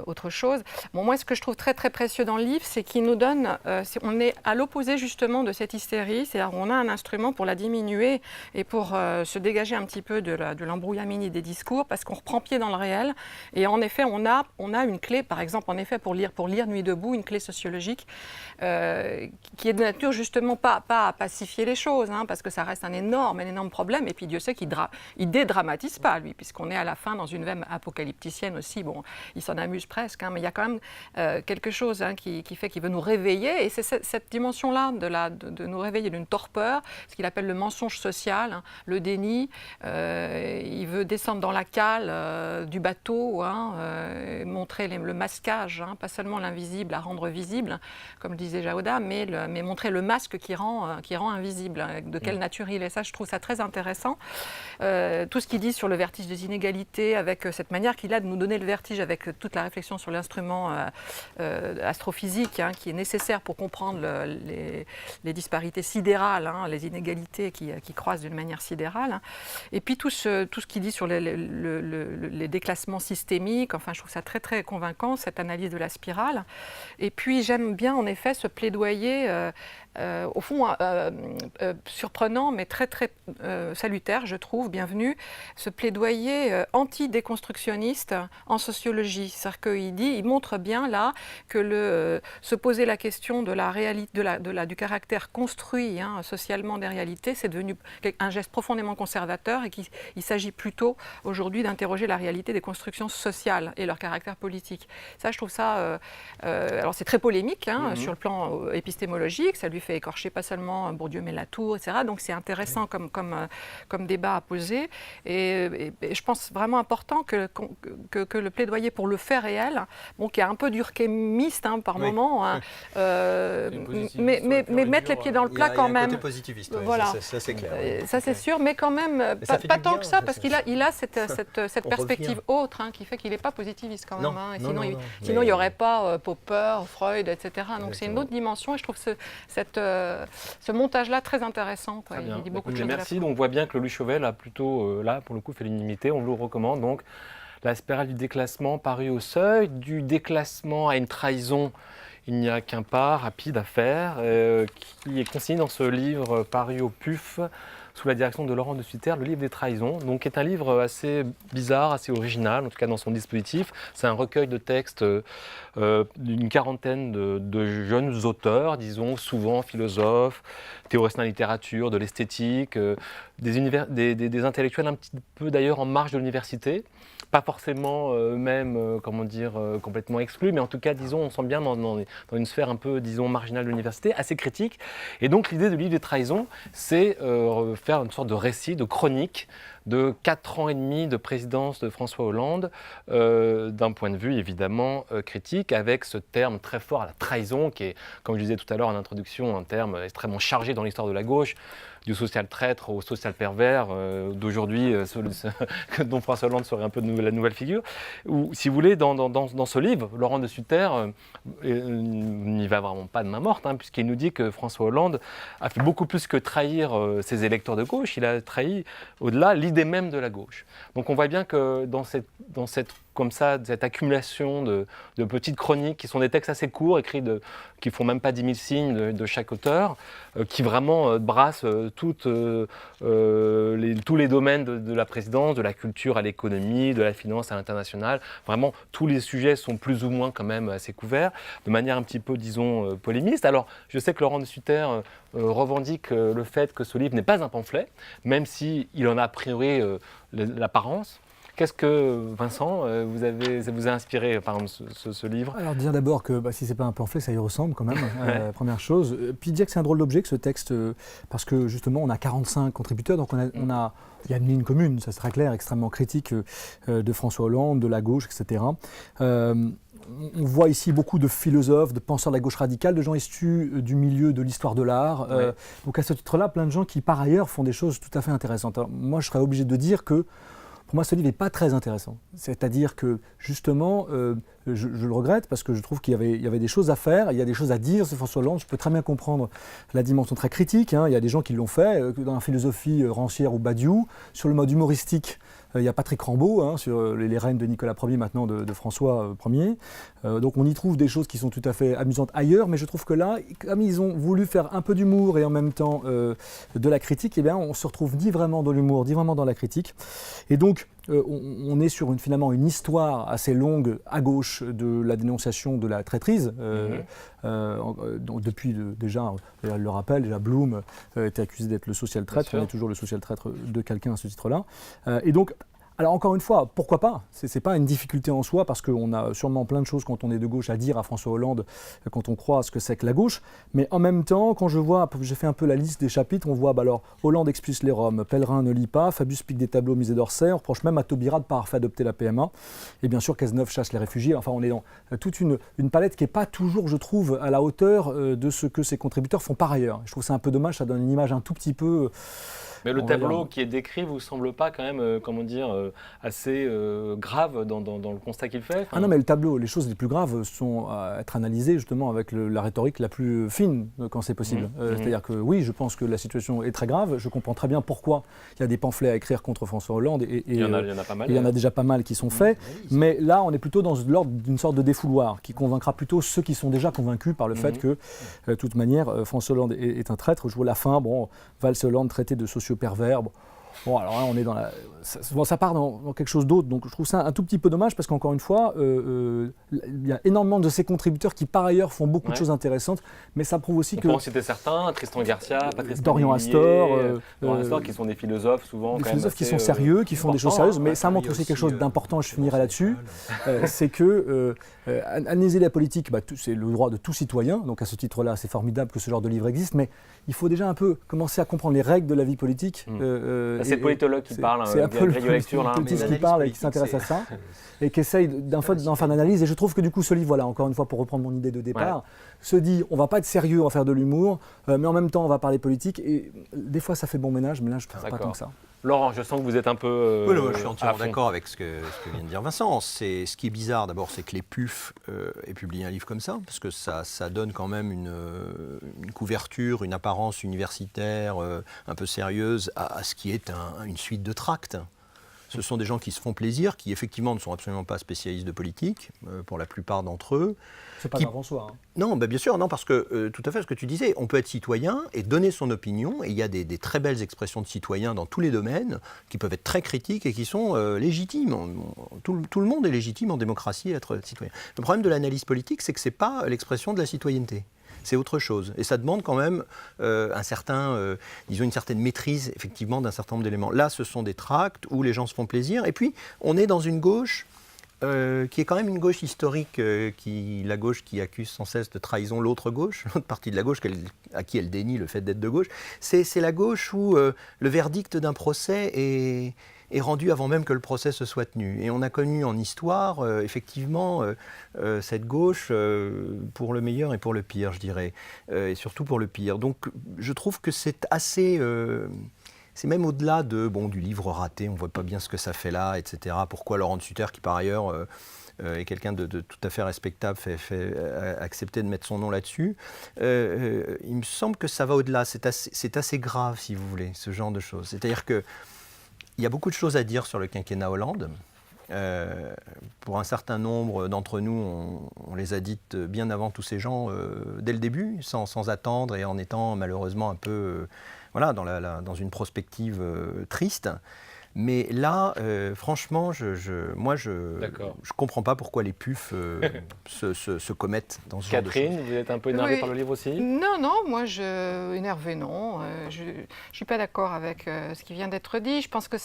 autre chose. Bon, moi, ce que je trouve très très précieux dans le livre, c'est qu'il nous donne, on est à l'opposé justement de cette hystérie, c'est-à-dire on a un instrument pour la diminuer et pour se dégager un petit peu de l'embrouillamini des discours, parce qu'on reprend pied dans le réel. Et en effet, on a une clé, par exemple, en effet, pour lire Nuit debout, une clé sociologique qui est de nature justement pas à pacifier les choses, hein, parce que ça reste un énorme problème. Et puis Dieu sait qu'il dédramatise pas, lui, puisqu'on est à la fin dans une veine apocalypticienne aussi. Bon, il s'en amuse presque, hein, mais il y a quand même quelque chose qui fait qu'il veut nous réveiller, et c'est cette dimension-là de nous réveiller d'une torpeur, ce qu'il appelle le mensonge social, hein, le déni. Il veut descendre dans la cale du bateau, hein, montrer le masquage, hein, pas seulement l'invisible à rendre visible, comme disait Jahoda, mais montrer le masque qui rend invisible, hein, de quelle nature il est. Ça, je trouve ça très intéressant. Tout ce qu'il dit sur le vertige des inégalités, avec cette manière qu'il a de nous donner le vertige, avec toute la réflexion sur l'instrument astrophysique, hein, qui est nécessaire pour comprendre les disparités sidérales, hein, les inégalités qui croissent d'une manière sidérale. Hein. Et puis tout ce qu'il dit sur les déclassements systémiques, enfin je trouve ça très très convaincant, cette analyse de la spirale. Et puis j'aime bien en effet ce plaidoyer au fond surprenant mais très très salutaire, je trouve, bienvenu, ce plaidoyer anti-déconstructionniste en sociologie. C'est-à-dire qu'il montre bien là que se poser la question de la réalité, du caractère construit, hein, socialement des réalités, c'est devenu un geste profondément conservateur, et qu'il s'agit plutôt aujourd'hui d'interroger la réalité des constructions sociales et leur caractère politique. Ça, je trouve ça... alors c'est très polémique, hein, sur le plan épistémologique, ça lui fait écorcher pas seulement Bourdieu mais Latour, etc. Donc c'est intéressant comme débat à poser, et je pense vraiment important que le plaidoyer pour le fait réel, bon, qui est un peu durkheimiste, hein, par moment, hein, mais mettre les pieds dans le plat quand même. Il y a un côté positiviste, ouais, voilà. ça c'est clair. Ça c'est sûr, mais quand même pas tant que ça, parce qu'il a cette perspective autre, hein, qui fait qu'il n'est pas positiviste quand même. Non, hein, et non, sinon il n'y aurait pas Popper, Freud, etc. Donc c'est une autre dimension, et je trouve ce montage-là très intéressant. Quoi. Il dit beaucoup de choses. Merci. Donc on voit bien que Louis Chauvel a plutôt, là, pour le coup, fait l'unanimité. On vous le recommande. Donc, La spirale du déclassement, paru au Seuil. Du déclassement à une trahison, il n'y a qu'un pas rapide à faire, qui est consigné dans ce livre paru au PUF, sous la direction de Laurent de Sutter, le livre des trahisons, donc qui est un livre assez bizarre, assez original, en tout cas dans son dispositif. C'est un recueil de textes d'une quarantaine de jeunes auteurs, disons, souvent philosophes, théoriciens de la littérature, de l'esthétique, des intellectuels un petit peu d'ailleurs en marge de l'université, pas forcément complètement exclus, mais en tout cas, disons, on sent bien dans une sphère un peu, disons, marginale de l'université, assez critique. Et donc l'idée du livre des trahisons, c'est faire une sorte de récit, de chronique de 4 ans et demi de présidence de François Hollande, d'un point de vue évidemment critique, avec ce terme très fort, la trahison, qui est, comme je disais tout à l'heure en introduction, un terme extrêmement chargé dans l'histoire de la gauche, du social traître au social pervers d'aujourd'hui, dont François Hollande serait un peu la nouvelle figure. Ou, si vous voulez, dans ce livre, Laurent de Sutter n'y va vraiment pas de main morte, hein, puisqu'il nous dit que François Hollande a fait beaucoup plus que trahir ses électeurs de gauche, il a trahi au-delà l'idée même de la gauche. Donc on voit bien que dans cette accumulation de petites chroniques qui sont des textes assez courts, écrits qui font même pas 10 000 signes de chaque auteur, qui vraiment brassent tous les domaines de la présidence, de la culture à l'économie, de la finance à l'international. Vraiment, tous les sujets sont plus ou moins quand même assez couverts, de manière un petit peu, disons, polémiste. Alors, je sais que Laurent de Sutter revendique le fait que ce livre n'est pas un pamphlet, même s'il en a a priori l'apparence. Qu'est-ce que, Vincent, ça vous a inspiré, par exemple, ce livre? Alors dire d'abord que si c'est pas un pamphlet, ça y ressemble quand même, première chose. Puis dire que c'est un drôle d'objet que ce texte, parce que justement on a 45 contributeurs, donc il y a une ligne commune, ça c'est très clair, extrêmement critique de François Hollande, de la gauche, etc. On voit ici beaucoup de philosophes, de penseurs de la gauche radicale, de gens issus du milieu de l'histoire de l'art. Donc à ce titre-là, plein de gens qui par ailleurs font des choses tout à fait intéressantes. Alors, moi je serais obligé de dire que pour moi ce livre n'est pas très intéressant. C'est-à-dire que justement, je le regrette parce que je trouve qu'il y avait des choses à faire, il y a des choses à dire sur François Hollande. Je peux très bien comprendre la dimension très critique, il y a des gens qui l'ont fait, dans la philosophie Rancière ou Badiou, sur le mode humoristique. Il y a Patrick Rambaud sur les règnes de Nicolas Ier, maintenant de François Ier. Donc on y trouve des choses qui sont tout à fait amusantes ailleurs, mais je trouve que là, comme ils ont voulu faire un peu d'humour et en même temps de la critique, on se retrouve ni vraiment dans l'humour, ni vraiment dans la critique. Et donc on est sur finalement une histoire assez longue à gauche de la dénonciation de la traîtrise. Donc depuis déjà, le rappel, déjà Blum était accusé d'être le social traître, on est toujours le social traître de quelqu'un à ce titre-là. Et donc, alors encore une fois, pourquoi pas? C'est pas une difficulté en soi, parce qu'on a sûrement plein de choses quand on est de gauche à dire à François Hollande, quand on croit à ce que c'est que la gauche. Mais en même temps, quand j'ai fait un peu la liste des chapitres, on voit alors Hollande expulse les Roms, Pellerin ne lit pas, Fabius pique des tableaux Musée d'Orsay, on reproche même à Taubira de ne pas avoir fait adopter la PMA. Et bien sûr, Cazeneuve chasse les réfugiés. Enfin, on est dans toute une palette qui n'est pas toujours, je trouve, à la hauteur de ce que ces contributeurs font par ailleurs. Je trouve ça un peu dommage, ça donne une image un tout petit peu... Mais le tableau qui est décrit vous semble pas quand même, assez grave dans le constat qu'il fait? Ah non, mais le tableau, les choses les plus graves sont à être analysées justement avec la rhétorique la plus fine quand c'est possible. C'est-à-dire que oui, je pense que la situation est très grave, je comprends très bien pourquoi il y a des pamphlets à écrire contre François Hollande, et il y en a pas mal. Il y en a déjà pas mal qui sont faits, mais là on est plutôt dans l'ordre d'une sorte de défouloir qui convaincra plutôt ceux qui sont déjà convaincus par le fait que, de toute manière, François Hollande est un traître. Je vois la fin, Valls Hollande traité de socio-pervers. Bon, alors là, on est dans ça part dans quelque chose d'autre, donc je trouve ça un tout petit peu dommage parce qu'encore une fois, il y a énormément de ces contributeurs qui par ailleurs font beaucoup de choses intéressantes, mais ça prouve aussi que... On peut en citer certains, Tristan Garcia, Patrice Dorian Astor, qui sont des philosophes souvent. Des philosophes qui sont sérieux, qui font des choses sérieuses, mais ça montre aussi quelque chose d'important, je finirai là-dessus, c'est que analyser la politique, c'est le droit de tout citoyen, donc à ce titre-là, c'est formidable que ce genre de livre existe, mais il faut déjà un peu commencer à comprendre les règles de la vie politique. C'est le politologue qui parle, c'est un peu le politique qui parle et qui s'intéresse à ça, et qui essaye d'en faire une analyse. Et je trouve que du coup, ce livre, voilà, encore une fois, pour reprendre mon idée de départ, se dit, on va pas être sérieux, on va faire de l'humour, mais en même temps, on va parler politique. Et des fois, ça fait bon ménage, mais là, je ne trouve pas tant que ça. Laurent, je sens que vous êtes un peu... je suis entièrement d'accord avec ce que vient de dire Vincent. Ce qui est bizarre, d'abord, c'est que les PUF aient publié un livre comme ça, parce que ça donne quand même une couverture, une apparence universitaire un peu sérieuse à ce qui est une suite de tracts. Ce sont des gens qui se font plaisir, qui effectivement ne sont absolument pas spécialistes de politique, pour la plupart d'entre eux. C'est pas Jean-François. Non, bien sûr, non, parce que tout à fait ce que tu disais, on peut être citoyen et donner son opinion, et il y a des très belles expressions de citoyens dans tous les domaines, qui peuvent être très critiques et qui sont légitimes. Tout le monde est légitime en démocratie à être citoyen. Le problème de l'analyse politique, c'est que ce n'est pas l'expression de la citoyenneté. C'est autre chose. Et ça demande quand même une certaine maîtrise, effectivement, d'un certain nombre d'éléments. Là, ce sont des tracts où les gens se font plaisir. Et puis, on est dans une gauche qui est quand même une gauche historique, la gauche qui accuse sans cesse de trahison l'autre gauche, l'autre partie de la gauche à qui elle dénie le fait d'être de gauche. C'est la gauche où le verdict d'un procès est rendu avant même que le procès se soit tenu. Et on a connu en histoire, effectivement, cette gauche pour le meilleur et pour le pire, je dirais, et surtout pour le pire. Donc je trouve que c'est assez... c'est même au-delà du livre raté, on ne voit pas bien ce que ça fait là, etc. Pourquoi Laurent de Sutter, qui par ailleurs est quelqu'un de tout à fait respectable, a accepté de mettre son nom là-dessus. Il me semble que ça va au-delà, c'est assez grave, si vous voulez, ce genre de choses. C'est-à-dire que il y a beaucoup de choses à dire sur le quinquennat Hollande. Pour un certain nombre d'entre nous, on les a dites bien avant tous ces gens, dès le début, sans attendre et en étant malheureusement un peu dans une prospective triste. Mais là, franchement, moi, je comprends pas pourquoi les pufs se commettent dans ce genre de choses. Catherine, vous êtes un peu énervée par le livre aussi? Non, moi, énervée, non. Je ne suis pas d'accord avec ce qui vient d'être dit. Je pense que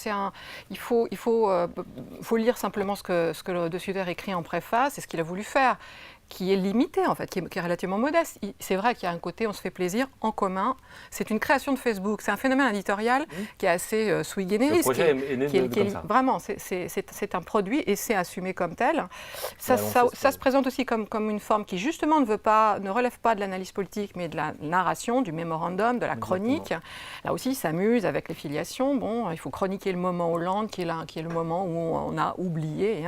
il faut lire simplement ce que De Sutter écrit en préface et ce qu'il a voulu faire, qui est limité en fait, qui est relativement modeste. C'est vrai qu'il y a un côté, on se fait plaisir en commun. C'est une création de Facebook, c'est un phénomène éditorial qui est assez sui generis. Le projet est né comme ça. Vraiment, c'est un produit et c'est assumé comme tel. Ça se présente aussi comme une forme qui justement ne relève pas de l'analyse politique, mais de la narration, du mémorandum, de la chronique. Là aussi, il s'amuse avec les filiations. Bon, il faut chroniquer le moment Hollande, qui est le moment où on a oublié,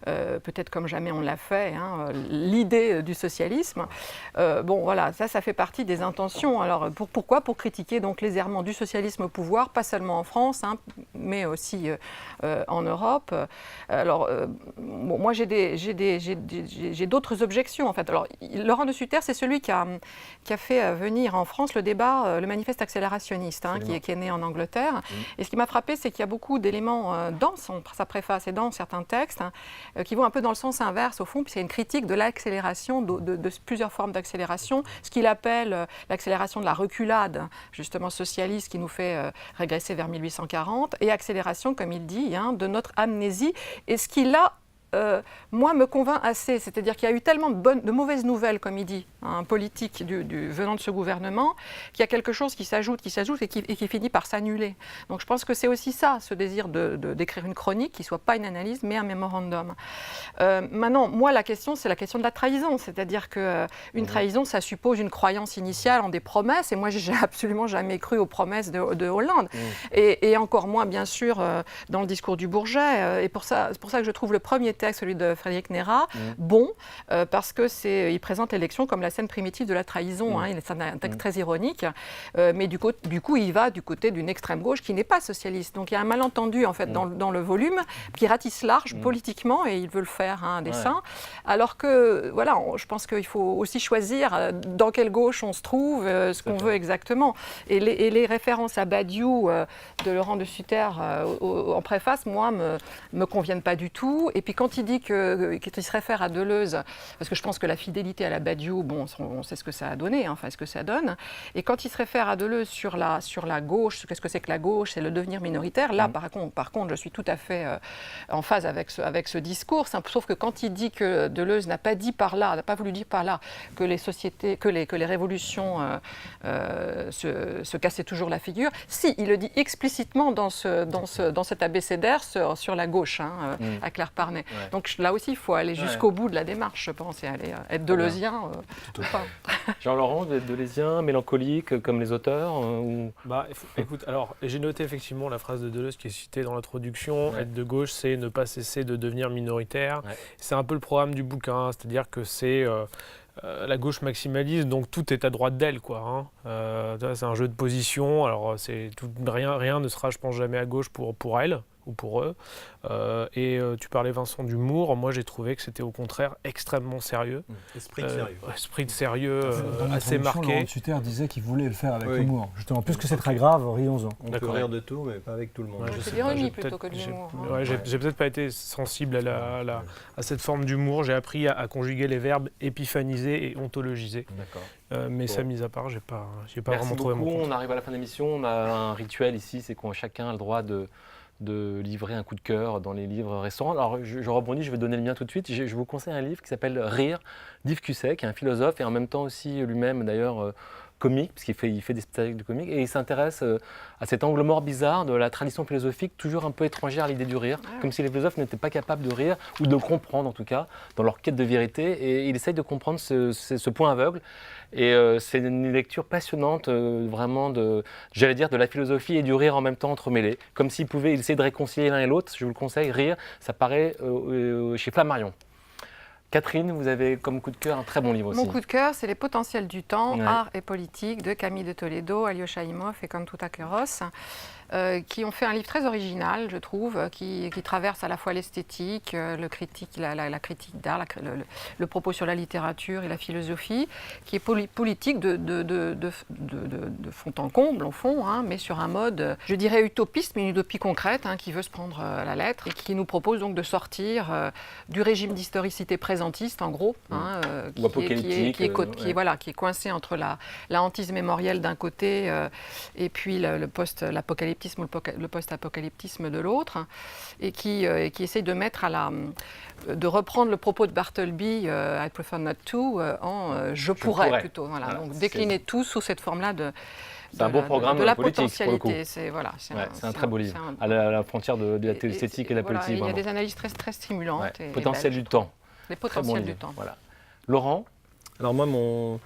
peut-être comme jamais on l'a fait, l'idée du socialisme. Voilà, ça fait partie des intentions. Alors, pourquoi? Pour critiquer donc les errements du socialisme au pouvoir, pas seulement en France, mais aussi en Europe. Alors, moi, j'ai d'autres objections, en fait. Alors, Laurent de Sutter, c'est celui qui a fait venir en France le débat, le manifeste accélérationniste, qui est né en Angleterre. Et ce qui m'a frappé, c'est qu'il y a beaucoup d'éléments dans sa préface et dans certains textes qui vont un peu dans le sens inverse, au fond, puisqu'il y a une critique de l'accélération, de plusieurs formes d'accélération, ce qu'il appelle l'accélération de la reculade, justement socialiste, qui nous fait régresser vers 1840, et accélération, comme il dit, de notre amnésie. Et ce qu'il a moi, me convainc assez. C'est-à-dire qu'il y a eu tellement de mauvaises nouvelles, comme il dit, politiques venant de ce gouvernement, qu'il y a quelque chose qui s'ajoute et qui finit par s'annuler. Donc je pense que c'est aussi ça, ce désir d'écrire une chronique qui ne soit pas une analyse, mais un mémorandum. Maintenant, moi, la question, c'est la question de la trahison. C'est-à-dire qu'une trahison, ça suppose une croyance initiale en des promesses. Et moi, je n'ai absolument jamais cru aux promesses de Hollande. Et encore moins, bien sûr, dans le discours du Bourget. Et c'est pour ça que je trouve le premier texte, celui de Frédéric Nérat, parce qu'il présente l'élection comme la scène primitive de la trahison. C'est un texte très ironique, mais du coup, il va du côté d'une extrême gauche qui n'est pas socialiste. Donc il y a un malentendu en fait dans le volume qui ratisse large politiquement et il veut le faire à un dessein. Alors que voilà, je pense qu'il faut aussi choisir dans quelle gauche on se trouve, ce qu'on veut exactement. Et les références à Badiou de Laurent de Sutter en préface, moi, me conviennent pas du tout. Et puis quand il dit qu'il se réfère à Deleuze, parce que je pense que la fidélité à la Badiou, bon, on sait ce que ça a donné, enfin ce que ça donne. Et quand il se réfère à Deleuze sur la gauche, qu'est-ce que c'est que la gauche, c'est le devenir minoritaire. Là, par contre, je suis tout à fait en phase avec ce discours. Sauf que quand il dit que Deleuze n'a pas voulu dire par là que les sociétés, que les révolutions se cassaient toujours la figure. Si, il le dit explicitement dans cet abécédaire sur la gauche, à Claire Parnet. Ouais. Donc là aussi, il faut aller jusqu'au bout de la démarche, je pense, et aller être deleuzien. Jean-Laurent, vous êtes deleuzien, mélancolique, comme les auteurs Écoute, alors, j'ai noté effectivement la phrase de Deleuze qui est citée dans l'introduction. Ouais. Être de gauche, c'est ne pas cesser de devenir minoritaire. Ouais. C'est un peu le programme du bouquin, c'est-à-dire que c'est... la gauche maximaliste, donc tout est à droite d'elle, quoi. C'est un jeu de position. Alors rien ne sera, je pense, jamais à gauche pour elle ou pour eux. Tu parlais, Vincent, d'humour. Moi, j'ai trouvé que c'était au contraire extrêmement sérieux. Esprit de sérieux. Esprit de sérieux assez marqué. Laurent de Sutter disait qu'il voulait le faire avec humour. Justement, puisque c'est très grave, rions-en. On peut rire de tout, mais pas avec tout le monde. C'est l'ironie plutôt que de l'humour. J'ai peut-être pas été sensible à cette forme d'humour. J'ai appris à conjuguer les verbes épiphaniser et ontologiser. D'accord. Mais ça, mis à part, j'ai pas vraiment trouvé mon compte. On arrive à la fin de l'émission. On a un rituel ici, c'est qu'on chacun a le droit de livrer un coup de cœur dans les livres récents. Alors, je rebondis, je vais donner le mien tout de suite. Je vous conseille un livre qui s'appelle Rire d'Yves Cusset, qui est un philosophe et en même temps aussi lui-même, d'ailleurs, comique, parce qu'il fait des spectacles de comique, et il s'intéresse à cet angle mort bizarre de la tradition philosophique, toujours un peu étrangère à l'idée du rire, comme si les philosophes n'étaient pas capables de rire, ou de le comprendre en tout cas, dans leur quête de vérité, et il essaye de comprendre ce point aveugle. Et c'est une lecture passionnante, vraiment, de la philosophie et du rire en même temps entremêlés, comme s'il pouvait essayer de réconcilier l'un et l'autre. Je vous le conseille, Rire, ça paraît chez Flammarion. Catherine, vous avez comme coup de cœur un très bon livre aussi. Mon coup de cœur, c'est Les potentiels du temps, art et politique, de Camille de Toledo, Alyosha Imhoff et Cantuta Kleros. qui ont fait un livre très original, je trouve, qui traverse à la fois l'esthétique, la critique d'art, le propos sur la littérature et la philosophie, qui est politique de fond en comble, au fond, hein, mais sur un mode, je dirais utopiste, mais une utopie concrète, hein, qui veut se prendre à la lettre, et qui nous propose donc de sortir du régime d'historicité présentiste, en gros, hein, ou apocalyptique, qui est coincé entre la hantise mémorielle d'un côté et puis l'apocalyptisme ou le post-apocalyptisme de l'autre, et qui essaye de mettre de reprendre le propos de Bartleby, I prefer not to, en je pourrais plutôt. Voilà. Donc décliner tout sous cette forme-là c'est un beau programme de la politique, potentialité. pour le coup. C'est un très beau livre, à la frontière de la esthétique et de la politique. Il y a des analyses très, très stimulantes. Ouais. Potentiel du temps. Les potentiels du temps. Voilà. Laurent ? Alors moi, mon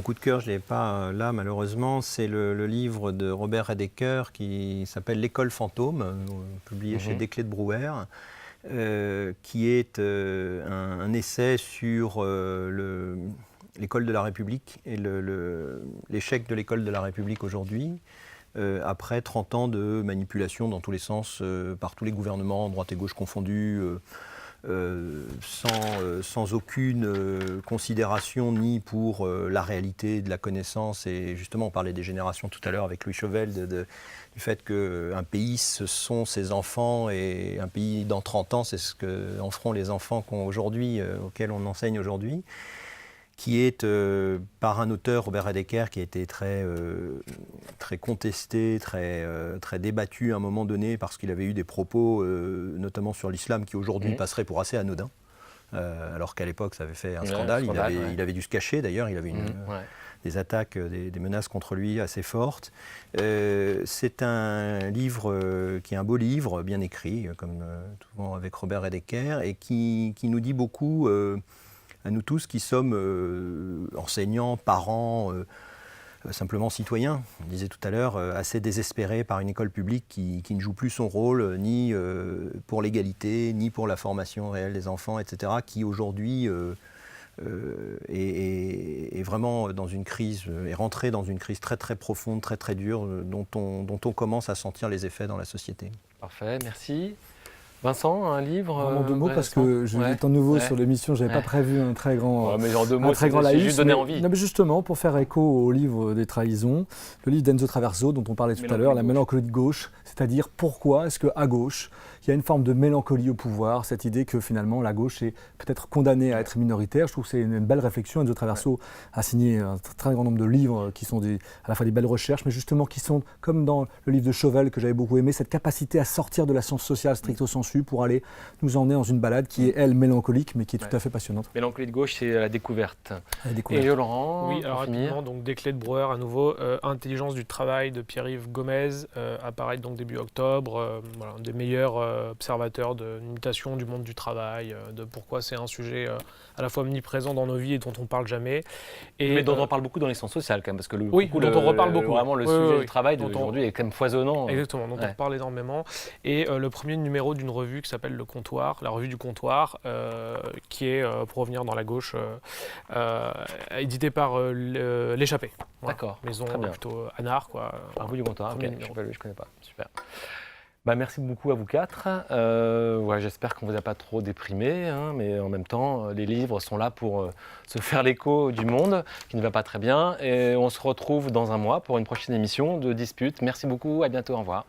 coup de cœur, je ne l'ai pas là malheureusement, c'est le livre de Robert Redeker qui s'appelle L'école fantôme, publié chez Desclés de Brouwer, qui est un essai sur l'école de la République et l'échec de l'école de la République aujourd'hui, après 30 ans de manipulation dans tous les sens, par tous les gouvernements, droite et gauche confondus, sans aucune considération ni pour la réalité de la connaissance. Et justement, on parlait des générations tout à l'heure avec Louis Chauvel, du fait qu'un pays, ce sont ses enfants, et un pays dans 30 ans, c'est ce qu'en feront les enfants auxquels on enseigne aujourd'hui, qui est par un auteur, Robert Redeker, qui a été très contesté, très débattu à un moment donné, parce qu'il avait eu des propos, notamment sur l'islam, qui aujourd'hui passeraient pour assez anodins, alors qu'à l'époque, ça avait fait un scandale. Il avait dû se cacher, d'ailleurs, il avait des attaques, des menaces contre lui assez fortes. C'est un livre qui est un beau livre, bien écrit, comme souvent avec Robert Redeker, et qui nous dit beaucoup à nous tous qui sommes enseignants, parents, simplement citoyens. On disait tout à l'heure, assez désespérés par une école publique qui ne joue plus son rôle, ni pour l'égalité, ni pour la formation réelle des enfants, etc., qui aujourd'hui est vraiment dans une crise, est rentré dans une crise très très profonde, très très dure, dont on commence à sentir les effets dans la société. Parfait, merci. Vincent, un livre vraiment 2 mots, parce que étant nouveau sur l'émission, je n'avais pas prévu un très grand mais genre 2 mots, c'est juste donner envie. Non, mais justement, pour faire écho au livre des trahisons, le livre d'Enzo Traverso, dont on parlait tout à l'heure, La mélancolie de gauche, c'est-à-dire pourquoi est-ce qu'à gauche, il y a une forme de mélancolie au pouvoir, cette idée que finalement la gauche est peut-être condamnée à être minoritaire. Je trouve que c'est une belle réflexion. Enzo Traverso a signé un très grand nombre de livres qui sont à la fois des belles recherches, mais justement qui sont, comme dans le livre de Chauvel que j'avais beaucoup aimé, cette capacité à sortir de la science sociale stricto sensu pour aller nous emmener dans une balade qui est, elle, mélancolique, mais qui est tout à fait passionnante. Mélancolie de gauche, c'est la découverte. Et Laurent, oui, alors rapidement, donc Desclés de Brouwer à nouveau, Intelligence du travail de Pierre-Yves Gomez, apparaît donc début octobre, un des meilleurs observateurs de mutation du monde du travail, de pourquoi c'est un sujet à la fois omniprésent dans nos vies et dont on ne parle jamais. Mais dont on parle beaucoup dans les sciences sociales quand même, parce que dont on reparle beaucoup. Vraiment le sujet du travail d'aujourd'hui est quand même foisonnant. Exactement, dont on reparle énormément. Et le premier numéro d'une revue qui s'appelle Le Comptoir, la revue du Comptoir, qui est, pour revenir dans la gauche, édité par L'Échappée. Voilà. D'accord. Maison plutôt anard, quoi. La revue du Comptoir, ok, je connais pas. Super. Merci beaucoup à vous 4. J'espère qu'on ne vous a pas trop déprimé, mais en même temps, les livres sont là pour se faire l'écho du monde qui ne va pas très bien. Et on se retrouve dans un mois pour une prochaine émission de Dispute. Merci beaucoup, à bientôt, au revoir.